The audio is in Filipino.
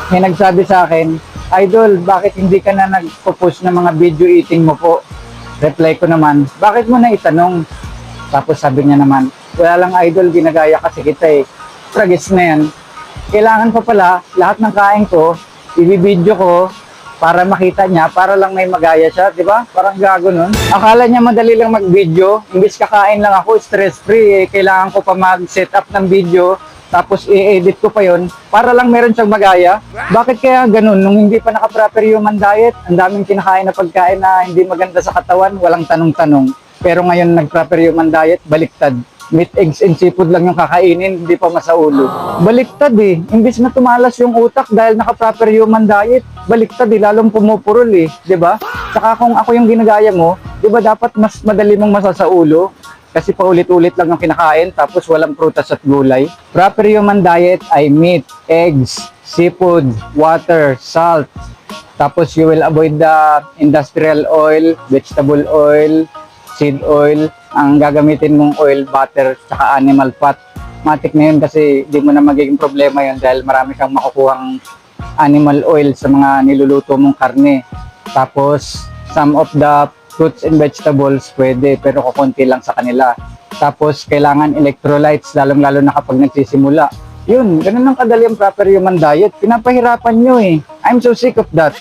May nagsabi sa akin, Idol, bakit hindi ka na nagpo-post ng mga video eating mo po? Reply ko naman, bakit mo na itanong? Tapos sabi niya naman, wala lang Idol, ginagaya kasi kita eh. Tragis na yan. Kailangan pa pala, lahat ng kain ko, ibibidyo ko, para makita niya, para lang may magaya siya, di ba? Parang gago nun. Akala niya madali lang mag-video, imbis kakain lang ako, stress-free, kailangan ko pa mag-set up ng video, tapos i-edit ko pa yon para lang meron siyang magaya. Bakit kaya ganun? Nung hindi pa naka-proper human diet, ang daming kinakain na pagkain na hindi maganda sa katawan, walang tanong-tanong. Pero ngayon nag-proper human diet, baliktad. Meat, eggs, and seafood lang yung kakainin, hindi pa masaulo. Baliktad eh. Imbis na tumalas yung utak dahil naka-proper human diet, baliktad eh, lalong pumupurol eh. Diba? Saka kung ako yung ginagaya mo, diba dapat mas madali mong masasaulo? Kasi paulit-ulit lang yung kinakain, tapos walang prutas at gulay. Proper human diet ay meat, eggs, seafood, water, salt. Tapos you will avoid the industrial oil, vegetable oil, seed oil. Ang gagamitin mong oil, butter, tsaka animal fat. Matik na yun kasi di mo na magiging problema yun dahil marami kang makukuhang animal oil sa mga niluluto mong karne. Tapos, some of the fruits and vegetables pwede pero kukunti lang sa kanila. Tapos, kailangan electrolytes lalong-lalo na kapag nagsisimula. Yun, ganun ang kadali ang proper human diet. Pinapahirapan nyo eh. I'm so sick of that.